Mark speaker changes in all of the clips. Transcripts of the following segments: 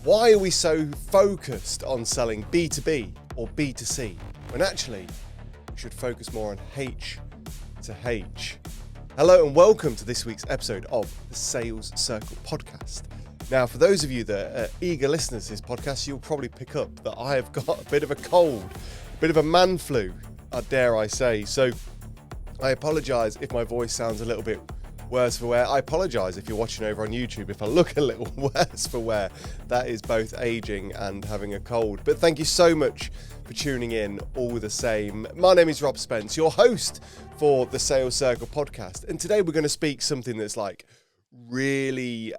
Speaker 1: Why are we so focused on selling B2B or B2C when actually we should focus more on H2H? Hello and welcome to this week's episode of the Sales Circle podcast. Now, for those of you that are eager listeners to this podcast, you'll probably pick up that I have got a bit of a cold, a bit of a man flu, dare I say. So I apologise if my voice sounds a little bit worse for wear. I apologise if you're watching over on YouTube if I look a little worse for wear. That is both aging and having a cold. But thank you so much for tuning in all the same. My name is Rob Spence, your host for the Sales Circle podcast. And today we're going to speak something that's like really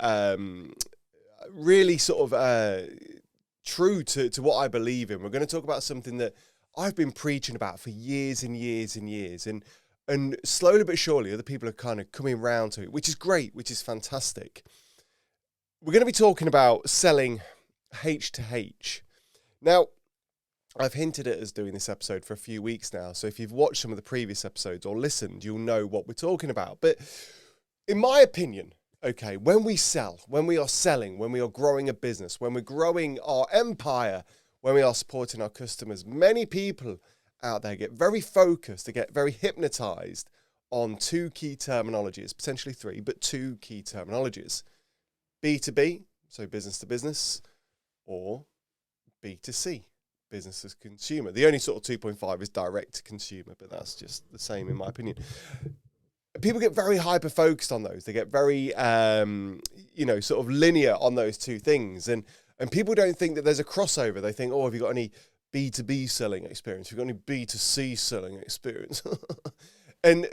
Speaker 1: sort of true to what I believe in. We're going to talk about something that I've been preaching about for years and years and years. And slowly but surely, other people are kind of coming around to it, which is great, which is fantastic. We're going to be talking about selling H2H. Now, I've hinted at us doing this episode for a few weeks now, so if you've watched some of the previous episodes or listened, you'll know what we're talking about. But in my opinion, okay, when we sell, when we are selling, when we are growing a business, when we're growing our empire, when we are supporting our customers, many people out there get very focused, they get very hypnotized on two key terminologies, potentially three, but two key terminologies. B2B, so business to business, or B2C, business to consumer. The only sort of 2.5 is direct to consumer, but that's just the same in my opinion. People get very hyper-focused on those. They get very, sort of linear on those two things. And people don't think that there's a crossover. They think, oh, have you got any B2B selling experience? Have you got any B2C selling experience? And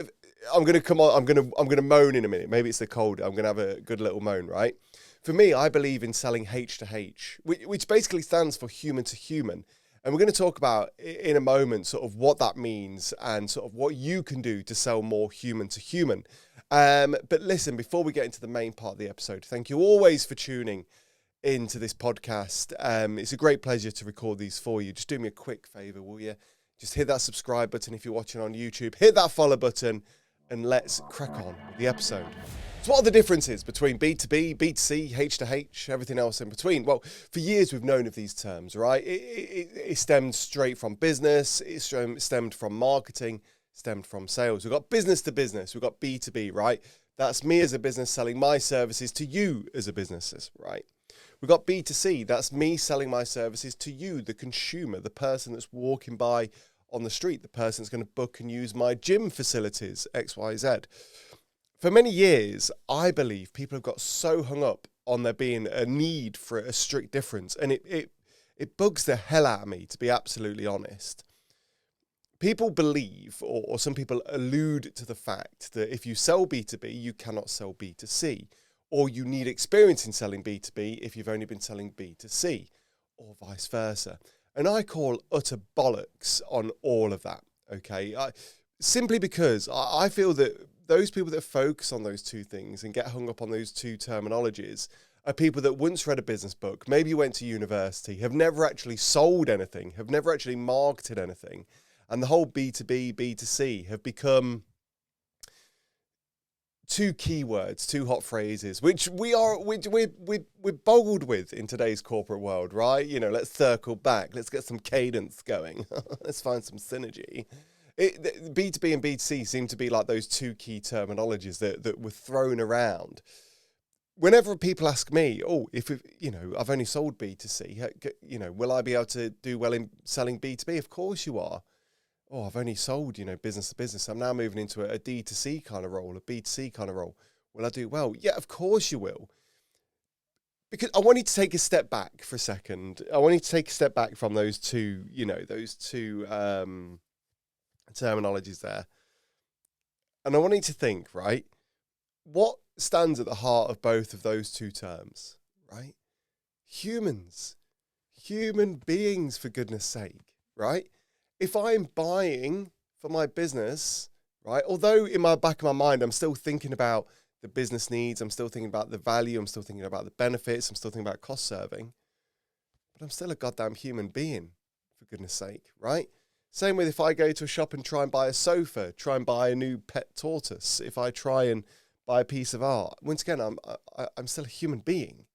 Speaker 1: I'm going to come on, I'm going to moan in a minute. Maybe it's the cold. I'm going to have a good little moan, right? For me, I believe in selling H2H, which basically stands for human to human. And we're going to talk about in a moment sort of what that means and sort of what you can do to sell more human to human. But listen, before we get into the main part of the episode, thank you always for tuning into this podcast. It's a great pleasure to record these for you. Just do me a quick favor, will you? Just hit that subscribe button if you're watching on YouTube. Hit that follow button and let's crack on with the episode. So what are the differences between B2B, B2C, H2H, everything else in between? Well, for years we've known of these terms, right? It stemmed straight from business, it stemmed from marketing, stemmed from sales. We've got business to business, we've got B2B, right? That's me as a business selling my services to you as a business, right? We've got B2C, that's me selling my services to you, the consumer, the person that's walking by on the street, the person that's going to book and use my gym facilities, XYZ. For many years, I believe people have got so hung up on there being a need for a strict difference, and it bugs the hell out of me, to be absolutely honest. People believe, or some people allude to the fact that if you sell B2B, you cannot sell B2C, or you need experience in selling B2B if you've only been selling B2C, or vice versa. And I call utter bollocks on all of that, okay? Simply because I feel that those people that focus on those two things and get hung up on those two terminologies are people that once read a business book, maybe went to university, have never actually sold anything, have never actually marketed anything, and the whole B2B, B2C have become two keywords, two hot phrases, which we're boggled with in today's corporate world, right? You know, let's circle back, let's get some cadence going, let's find some synergy. B2B and B2C seem to be like those two key terminologies that were thrown around. Whenever people ask me, oh, I've only sold B2C, will I be able to do well in selling B2B? Of course you are. Oh, I've only sold, business to business. I'm now moving into a D2C kind of role, a B2C kind of role. Will I do well? Yeah, of course you will. Because I want you to take a step back for a second. I want you to take a step back from those two, terminologies there. And I want you to think, right? What stands at the heart of both of those two terms, right? Humans. Human beings, for goodness sake, right? If I'm buying for my business, right, although in my back of my mind, I'm still thinking about the business needs, I'm still thinking about the value, I'm still thinking about the benefits, I'm still thinking about cost serving, but I'm still a goddamn human being, for goodness sake, right? Same with if I go to a shop and try and buy a sofa, try and buy a new pet tortoise, if I try and buy a piece of art, once again, I'm still a human being.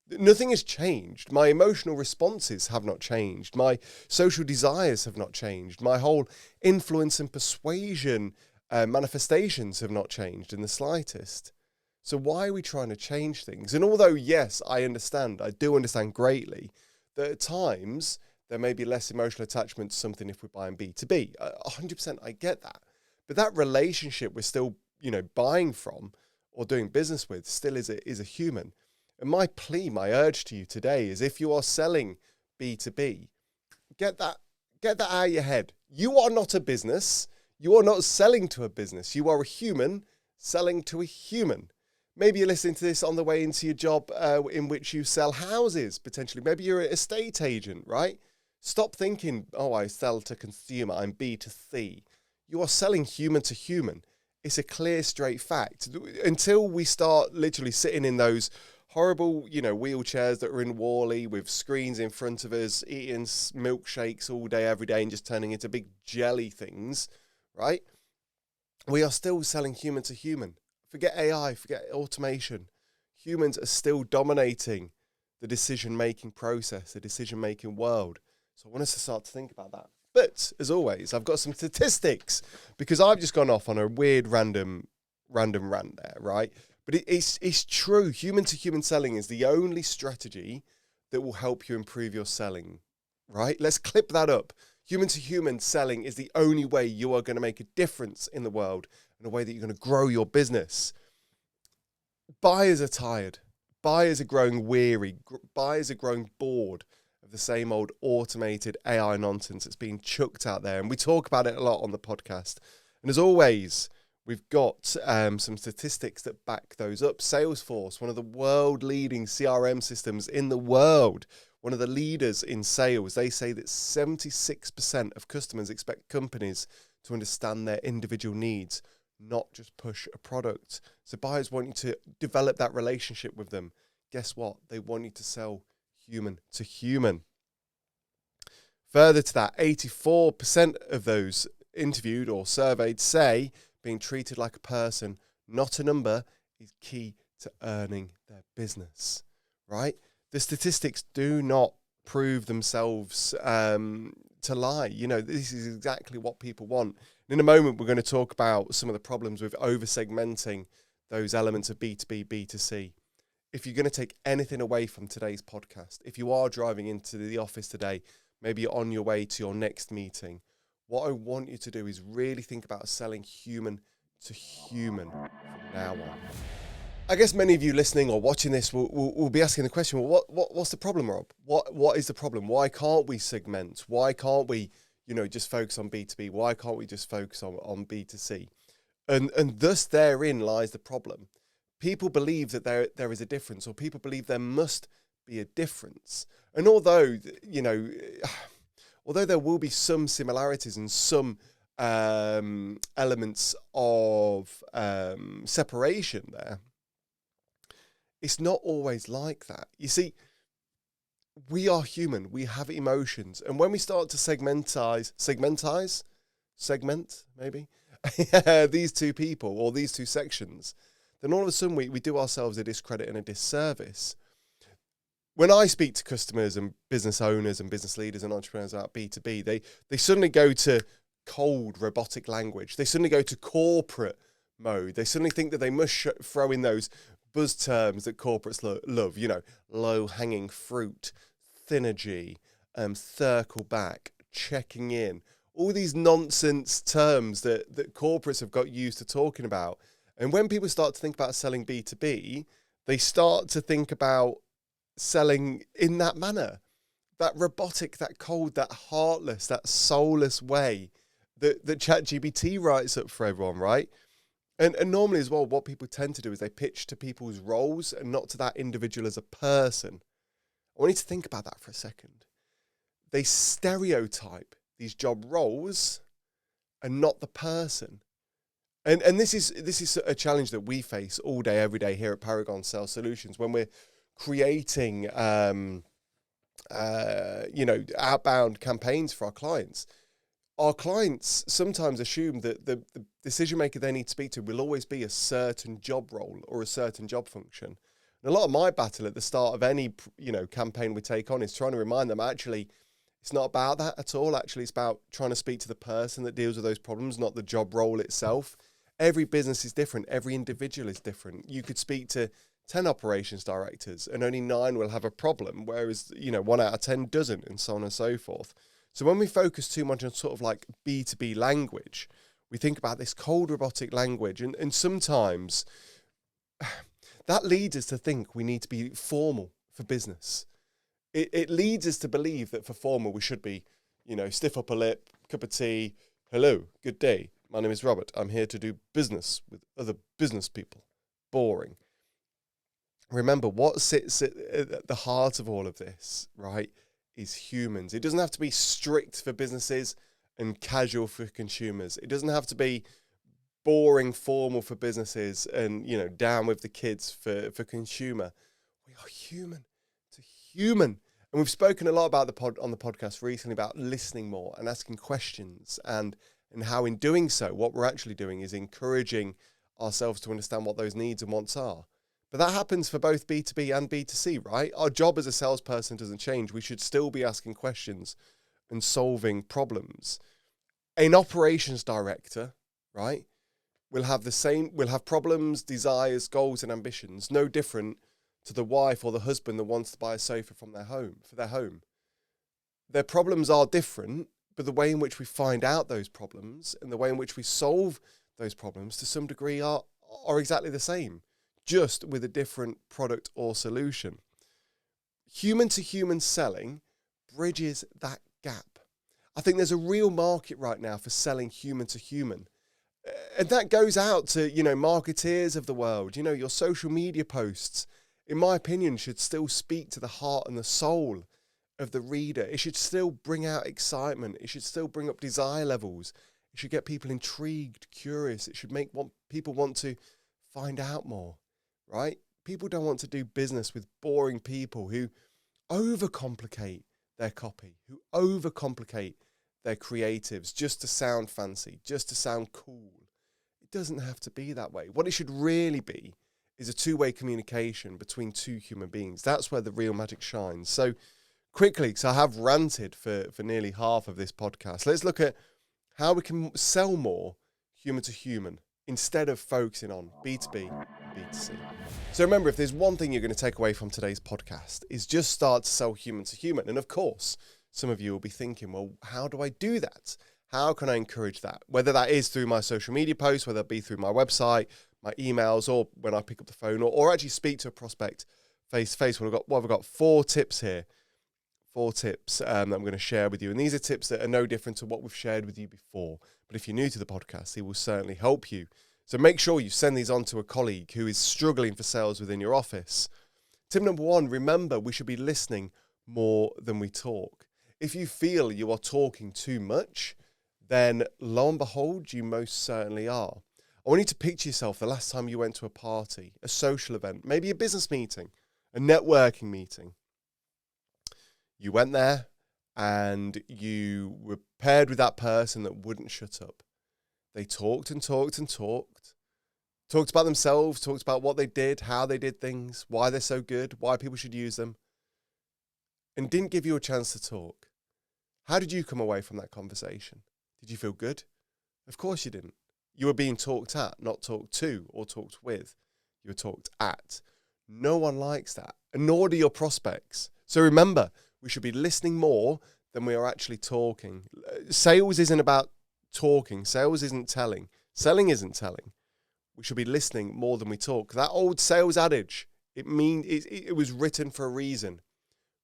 Speaker 1: Nothing has changed. My emotional responses have not changed. My social desires have not changed. My whole influence and persuasion manifestations have not changed in the slightest. So why are we trying to change things? And although, yes, I do understand greatly that at times there may be less emotional attachment to something if we're buying B2B. 100% I get that. But that relationship we're still, buying from or doing business with still is a human. And my plea, my urge to you today is, if you are selling B2B, get that out of your head. You are not a business. You are not selling to a business. You are a human selling to a human. Maybe you're listening to this on the way into your job in which you sell houses, potentially. Maybe you're an estate agent, right? Stop thinking, oh, I sell to consumer, I'm B2C. You are selling human to human. It's a clear, straight fact. Until we start literally sitting in those horrible, wheelchairs that are in Wall-E with screens in front of us, eating milkshakes all day, every day, and just turning into big jelly things, right? We are still selling human to human. Forget AI, forget automation. Humans are still dominating the decision-making process, the decision-making world. So I want us to start to think about that. But as always, I've got some statistics because I've just gone off on a weird random rant there, right? But it's true. Human-to-human selling is the only strategy that will help you improve your selling, right? Let's clip that up. Human-to-human selling is the only way you are going to make a difference in the world, in a way that you're going to grow your business. Buyers are tired. Buyers are growing weary. Buyers are growing bored of the same old automated AI nonsense that's being chucked out there. And we talk about it a lot on the podcast. And as always, we've got some statistics that back those up. Salesforce, one of the world-leading CRM systems in the world, one of the leaders in sales, they say that 76% of customers expect companies to understand their individual needs, not just push a product. So buyers want you to develop that relationship with them. Guess what? They want you to sell human to human. Further to that, 84% of those interviewed or surveyed say being treated like a person, not a number, is key to earning their business, right? The statistics do not prove themselves to lie. This is exactly what people want. And in a moment, we're going to talk about some of the problems with over-segmenting those elements of B2B, B2C. If you're going to take anything away from today's podcast, if you are driving into the office today, maybe you're on your way to your next meeting, what I want you to do is really think about selling human to human from now on. I guess many of you listening or watching this will be asking the question, well, what's the problem, Rob? What is the problem? Why can't we segment? Why can't we, just focus on B2B? Why can't we just focus on B2C? And thus therein lies the problem. People believe that there is a difference, or people believe there must be a difference. And although there will be some similarities and some elements of separation there, it's not always like that. You see, we are human. We have emotions. And when we start to segment maybe, these two people or these two sections, then all of a sudden we do ourselves a discredit and a disservice. When I speak to customers and business owners and business leaders and entrepreneurs about B2B, they suddenly go to cold robotic language. They suddenly go to corporate mode. They suddenly think that they must throw in those buzz terms that corporates love, low-hanging fruit, synergy, circle back, checking in, all these nonsense terms that corporates have got used to talking about. And when people start to think about selling B2B, they start to think about selling in that manner, that robotic, that cold, that heartless, that soulless way that ChatGPT writes up for everyone, right? And normally as well, what people tend to do is they pitch to people's roles and not to that individual as a person. I want you to think about that for a second. They stereotype these job roles and not the person. And this is a challenge that we face all day, every day here at Paragon Sales Solutions when we're creating, outbound campaigns for our clients. Our clients sometimes assume that the decision maker they need to speak to will always be a certain job role or a certain job function. And a lot of my battle at the start of any, campaign we take on is trying to remind them, actually, it's not about that at all. Actually, it's about trying to speak to the person that deals with those problems, not the job role itself. Every business is different. Every individual is different. You could speak to 10 operations directors and only 9 will have a problem, whereas, 1 out of 10 doesn't, and so on and so forth. So when we focus too much on sort of like B2B language, we think about this cold robotic language, and sometimes that leads us to think we need to be formal for business. It leads us to believe that for formal we should be, stiff upper lip, cup of tea, hello, good day, my name is Robert, I'm here to do business with other business people. Boring. Remember, what sits at the heart of all of this, right, is humans. It doesn't have to be strict for businesses and casual for consumers. It doesn't have to be boring formal for businesses and, down with the kids for consumer. We are human to human. And we've spoken a lot about on the podcast recently about listening more and asking questions, and how in doing so, what we're actually doing is encouraging ourselves to understand what those needs and wants are. But that happens for both B2B and B2C, right? Our job as a salesperson doesn't change. We should still be asking questions and solving problems. An operations director, right, will have problems, desires, goals, and ambitions, no different to the wife or the husband that wants to buy a sofa for their home. Their problems are different, but the way in which we find out those problems and the way in which we solve those problems to some degree are exactly the same, just with a different product or solution. Human to human selling bridges that gap. I think there's a real market right now for selling human to human. And that goes out to, marketeers of the world. Your social media posts, in my opinion, should still speak to the heart and the soul of the reader. It should still bring out excitement. It should still bring up desire levels. It should get people intrigued, curious. It should make people want to find out more, right? People don't want to do business with boring people who overcomplicate their copy, who overcomplicate their creatives just to sound fancy, just to sound cool. It doesn't have to be that way. What it should really be is a two-way communication between two human beings. That's where the real magic shines. So quickly, because I have ranted for nearly half of this podcast, let's look at how we can sell more human to human instead of focusing on B2B and B2C. So remember, if there's one thing you're going to take away from today's podcast, is just start to sell human to human. And of course, some of you will be thinking, well, how do I do that? How can I encourage that? Whether that is through my social media posts, whether it be through my website, my emails, or when I pick up the phone, or actually speak to a prospect face to face. Well, I've got 4 tips here. 4 tips that I'm going to share with you. And these are tips that are no different to what we've shared with you before. But if you're new to the podcast, they will certainly help you. So make sure you send these on to a colleague who is struggling for sales within your office. Tip number 1, remember, we should be listening more than we talk. If you feel you are talking too much, then lo and behold, you most certainly are. I want you to picture yourself the last time you went to a party, a social event, maybe a business meeting, a networking meeting. You went there and you were paired with that person that wouldn't shut up. They talked and talked and talked about themselves, talked about what they did, how they did things, why they're so good, why people should use them, and didn't give you a chance to talk. How did you come away from that conversation? Did you feel good? Of course you didn't. You were being talked at, not talked to or talked with. You were talked at. No one likes that, and nor do your prospects. So remember, we should be listening more than we are actually talking. Sales isn't about talking. Sales isn't telling. Selling isn't telling. We should be listening more than we talk. That old sales adage, it was written for a reason.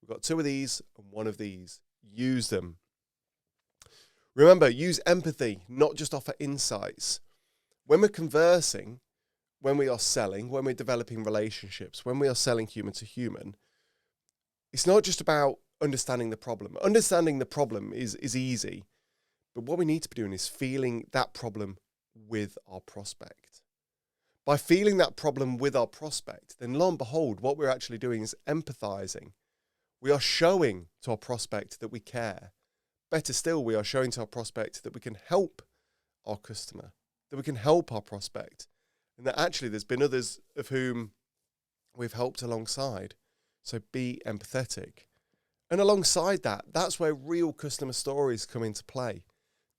Speaker 1: We've got 2 of these and 1 of these. Use them. Remember, use empathy, not just offer insights. When we're conversing, when we are selling, when we're developing relationships, when we are selling human to human, it's not just about understanding the problem. Understanding the problem is easy, but what we need to be doing is feeling that problem with our prospect. By feeling that problem with our prospect, then lo and behold, what we're actually doing is empathizing. We are showing to our prospect that we care. Better still, we are showing to our prospect that we can help our customer, that we can help our prospect, and that actually there's been others of whom we've helped alongside. So be empathetic. And alongside that, that's where real customer stories come into play.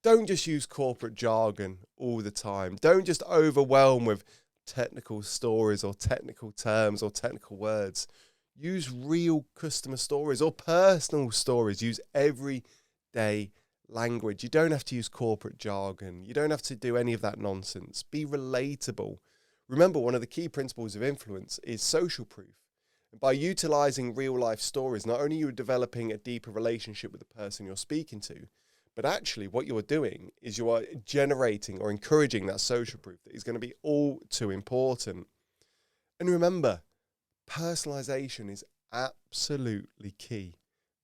Speaker 1: Don't just use corporate jargon all the time. Don't just overwhelm with technical stories or technical terms or technical words. Use real customer stories or personal stories. Use everyday language. You don't have to use corporate jargon. You don't have to do any of that nonsense. Be relatable. Remember, one of the key principles of influence is social proof. And by utilizing real life stories, not only are you developing a deeper relationship with the person you're speaking to, but actually what you're doing is you are generating or encouraging that social proof that is going to be all too important. And remember, personalization is absolutely key,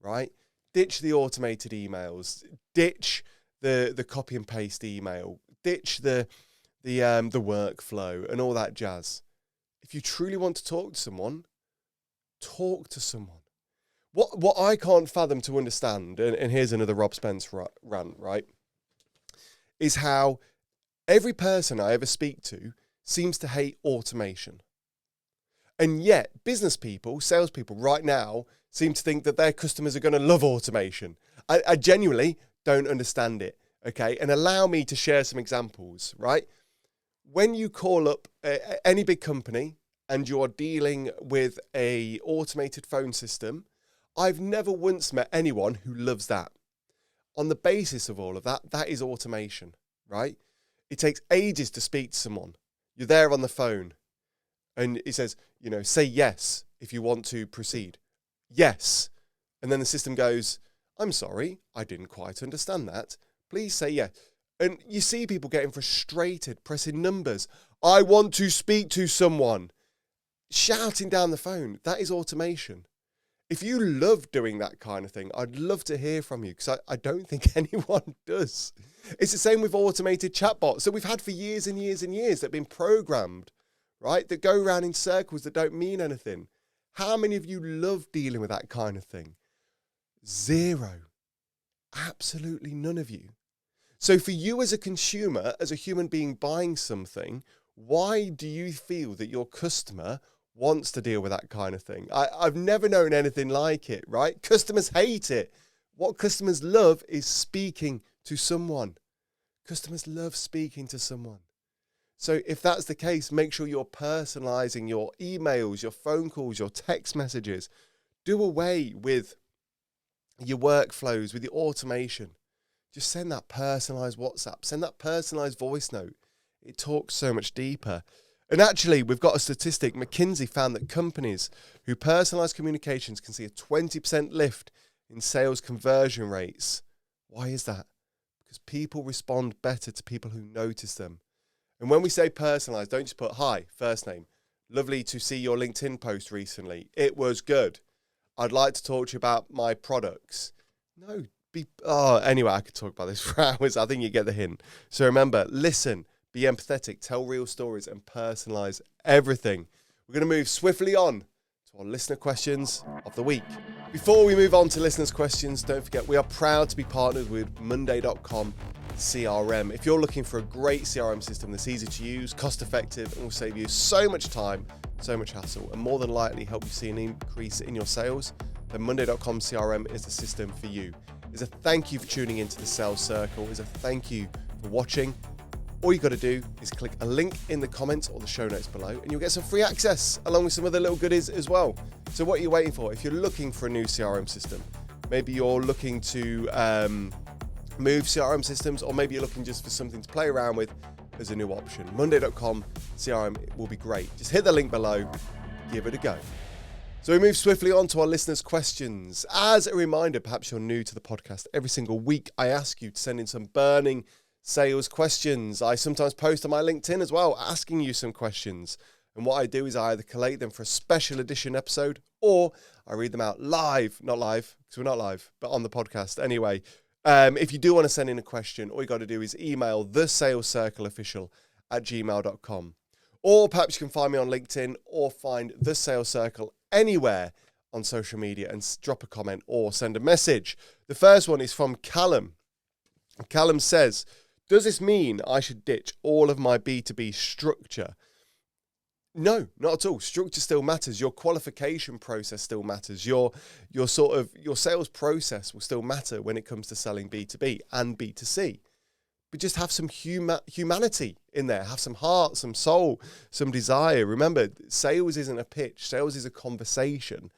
Speaker 1: right? Ditch the automated emails, ditch the copy and paste email, ditch the workflow and all that jazz. If you truly want to talk to someone, talk to someone. What I can't fathom to understand, and here's another Rob Spence rant, right, is how every person I ever speak to seems to hate automation. And yet, business people, salespeople right now seem to think that their customers are going to love automation. I genuinely don't understand it, okay? And allow me to share some examples, right? When you call up any big company and you're dealing with a automated phone system, I've never once met anyone who loves that. On the basis of all of that, that is automation, right? It takes ages to speak to someone. You're there on the phone and it says, say yes if you want to proceed. Yes. And then the system goes, I'm sorry, I didn't quite understand that. Please say yes. And you see people getting frustrated, pressing numbers. I want to speak to someone. Shouting down the phone. That is automation. If you love doing that kind of thing, I'd love to hear from you because I don't think anyone does. It's the same with automated chatbots that we've had for years and years and years that have been programmed, right? That go around in circles that don't mean anything. How many of you love dealing with that kind of thing? Zero. Absolutely none of you. So for you as a consumer, as a human being buying something, why do you feel that your customer wants to deal with that kind of thing? I've never known anything like it, right? Customers hate it. What customers love is speaking to someone. Customers love speaking to someone. So if that's the case, make sure you're personalizing your emails, your phone calls, your text messages. Do away with your workflows, with your automation. Just send that personalized WhatsApp, send that personalized voice note. It talks so much deeper. And actually, we've got a statistic. McKinsey found that companies who personalize communications can see a 20% lift in sales conversion rates. Why is that? Because people respond better to people who notice them. And when we say personalized, don't just put, hi, first name. Lovely to see your LinkedIn post recently. It was good. I'd like to talk to you about my products. No, anyway, I could talk about this for hours. I think you get the hint. So remember, listen. Be empathetic, tell real stories, and personalize everything. We're going to move swiftly on to our listener questions of the week. Before we move on to listeners' questions, don't forget we are proud to be partnered with Monday.com CRM. If you're looking for a great CRM system that's easy to use, cost effective, and will save you so much time, so much hassle, and more than likely help you see an increase in your sales, then Monday.com CRM is the system for you. It's a thank you for tuning into the Sales Circle. It's a thank you for watching. All you got to do is click a link in the comments or the show notes below and you'll get some free access along with some other little goodies as well. So what are you waiting for? If you're looking for a new CRM system, maybe you're looking to move CRM systems, or maybe you're looking just for something to play around with as a new option, Monday.com CRM will be great. Just hit the link below, give it a go. So we move swiftly on to our listeners' questions. As a reminder, perhaps you're new to the podcast, every single week I ask you to send in some burning sales questions. I sometimes post on my LinkedIn as well, asking you some questions. And what I do is I either collate them for a special edition episode or I read them out live, not live, because we're not live, but on the podcast anyway. If you do want to send in a question, all you got to do is email thesalescircleofficial@gmail.com. Or perhaps you can find me on LinkedIn or find The Sales Circle anywhere on social media and drop a comment or send a message. The first one is from Callum. Callum says, does this mean I should ditch all of my B2B structure No, not at all. Structure still matters. Your qualification process still matters. Your sales process will still matter when it comes to selling B2B and B2C. But just have some humanity in there. Have some heart, some soul, some desire. Remember, sales isn't a pitch. Sales is a conversation.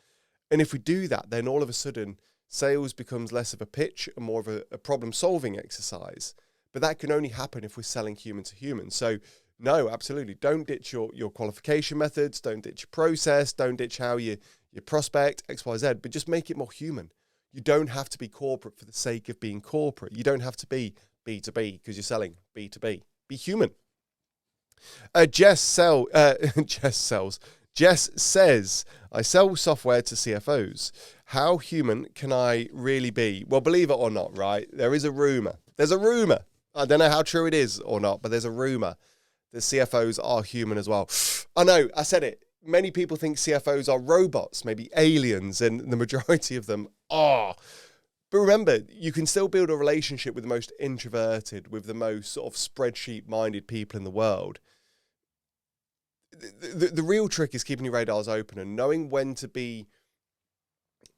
Speaker 1: And if we do that, then all of a sudden, sales becomes less of a pitch and more of a problem-solving exercise. But that can only happen if we're selling human to human. So no, absolutely. Don't ditch your qualification methods. Don't ditch your process. Don't ditch how you prospect, X, Y, Z. But just make it more human. You don't have to be corporate for the sake of being corporate. You don't have to be B2B because you're selling B2B. Be human. Jess says, I sell software to CFOs. How human can I really be? Well, believe it or not, right? There is a rumor. There's a rumor. I don't know how true it is or not, but there's a rumor that CFOs are human as well. I know, I said it. Many people think CFOs are robots, maybe aliens, and the majority of them are. But remember, you can still build a relationship with the most introverted, with the most sort of spreadsheet-minded people in the world. The real trick is keeping your radars open and knowing when to be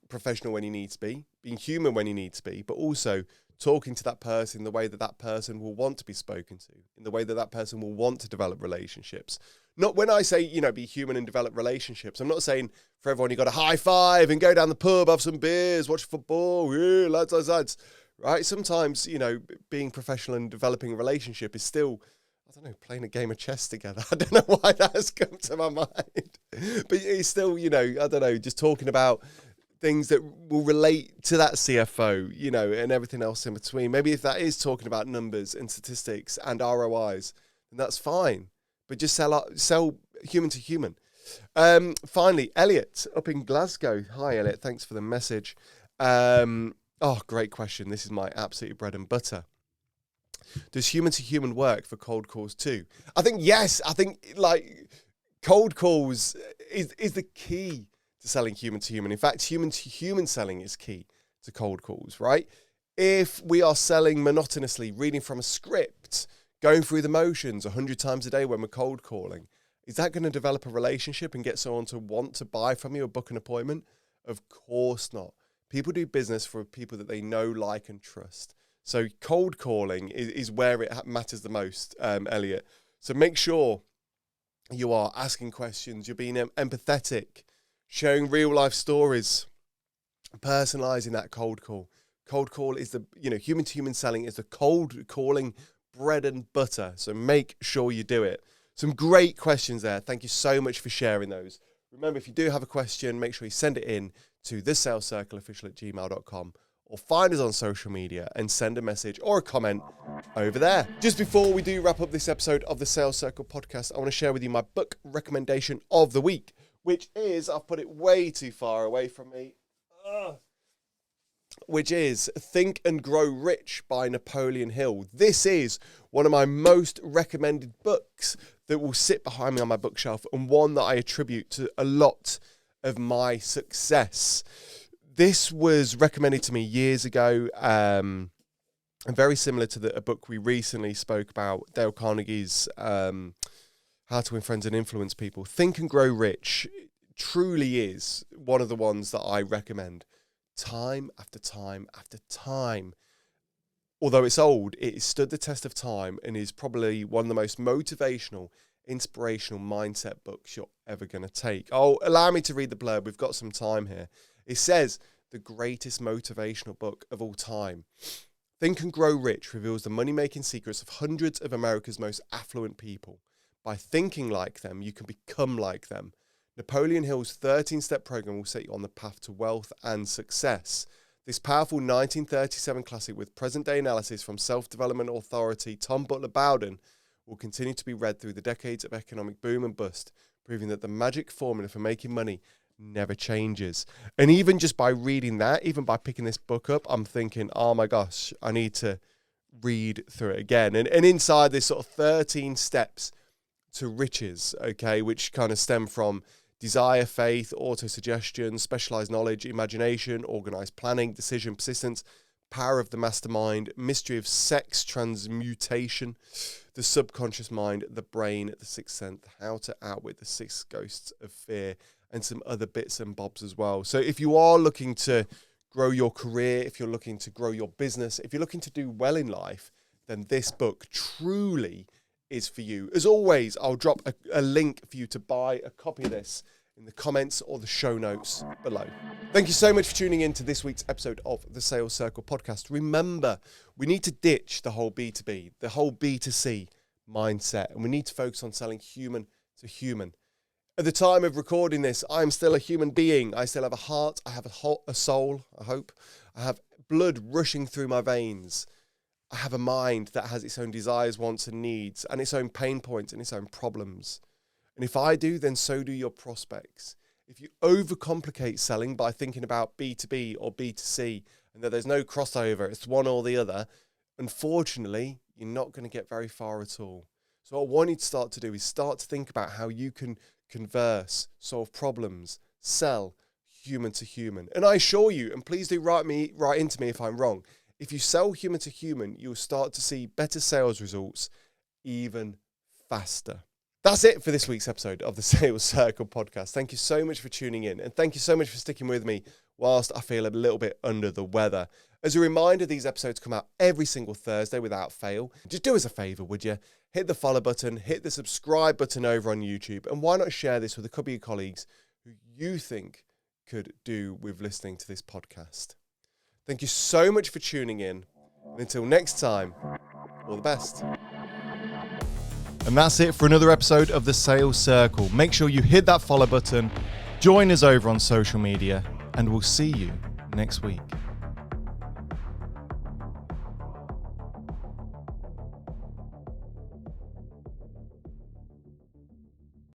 Speaker 1: professional when you need to be, being human when you need to be, but also talking to that person in the way that that person will want to be spoken to, in the way that that person will want to develop relationships. Not when I say, be human and develop relationships. I'm not saying for everyone you got to high five and go down the pub, have some beers, watch football, yeah, lads, right? Sometimes, being professional and developing a relationship is still, I don't know, playing a game of chess together. I don't know why that has come to my mind. But it's still, I don't know, just talking about things that will relate to that CFO, and everything else in between. Maybe if that is talking about numbers and statistics and ROIs, then that's fine. But just sell human to human. Finally, Elliot up in Glasgow. Hi, Elliot. Thanks for the message. Great question. This is my absolute bread and butter. Does human to human work for cold calls too? I think yes. I think cold calls is the key to selling human to human. In fact, human to human selling is key to cold calls, right? If we are selling monotonously, reading from a script, going through the motions 100 times a day when we're cold calling, is that going to develop a relationship and get someone to want to buy from you or book an appointment? Of course not. People do business for people that they know, like, and trust. So cold calling is where it matters the most, Elliot. So make sure you are asking questions, you're being empathetic, sharing real life stories, personalizing that cold call. Cold call is the, human to human selling is the cold calling bread and butter. So make sure you do it. Some great questions there. Thank you so much for sharing those. Remember, if you do have a question, make sure you send it in to thesalescircleofficial@gmail.com or find us on social media and send a message or a comment over there. Just before we do wrap up this episode of the Sales Circle podcast, I want to share with you my book recommendation of the week, which is, I've put it way too far away from me, which is Think and Grow Rich by Napoleon Hill. This is one of my most recommended books that will sit behind me on my bookshelf and one that I attribute to a lot of my success. This was recommended to me years ago, and very similar to a book we recently spoke about, Dale Carnegie's How to Win Friends and Influence People. Think and Grow Rich truly is one of the ones that I recommend time after time after time. Although it's old, it has stood the test of time and is probably one of the most motivational, inspirational mindset books you're ever going to take. Oh, allow me to read the blurb. We've got some time here. It says, the greatest motivational book of all time. Think and Grow Rich reveals the money-making secrets of hundreds of America's most affluent people. By thinking like them, you can become like them. Napoleon Hill's 13-step program will set you on the path to wealth and success. This powerful 1937 classic with present-day analysis from self-development authority Tom Butler Bowden will continue to be read through the decades of economic boom and bust, proving that the magic formula for making money never changes. And even just by reading that, even by picking this book up, I'm thinking, oh my gosh, I need to read through it again. And inside this sort of 13 steps to riches, okay, which kind of stem from desire, faith, auto-suggestion, specialized knowledge, imagination, organized planning, decision, persistence, Power of the Mastermind, Mystery of Sex Transmutation, The Subconscious Mind, The Brain, The Sixth Sense, How to Outwit the Six Ghosts of Fear, and some other bits and bobs as well. So if you are looking to grow your career, if you're looking to grow your business, if you're looking to do well in life, then this book truly is for you. As always, I'll drop a link for you to buy a copy of this in the comments or the show notes below. Thank you so much for tuning in to this week's episode of the Sales Circle podcast. Remember, we need to ditch the whole B2B, the whole B2C mindset, and we need to focus on selling human to human. At the time of recording this, I'm still a human being. I still have a heart. I have a soul, I hope. I have blood rushing through my veins. I have a mind that has its own desires, wants, and needs, and its own pain points and its own problems. And if I do, then so do your prospects. If you overcomplicate selling by thinking about B2B or B2C and that there's no crossover, it's one or the other, unfortunately, you're not going to get very far at all. So what I want you to start to do is start to think about how you can converse, solve problems, sell human to human. And I assure you, and please do write into me if I'm wrong, if you sell human to human, you'll start to see better sales results even faster. That's it for this week's episode of the Sales Circle podcast. Thank you so much for tuning in, and thank you so much for sticking with me whilst I feel a little bit under the weather. As a reminder, these episodes come out every single Thursday without fail. Just do us a favor, would you? Hit the follow button, hit the subscribe button over on YouTube, and why not share this with a couple of your colleagues who you think could do with listening to this podcast. Thank you so much for tuning in, and until next time, all the best. And that's it for another episode of the Sales Circle. Make sure you hit that follow button, join us over on social media, and we'll see you next week.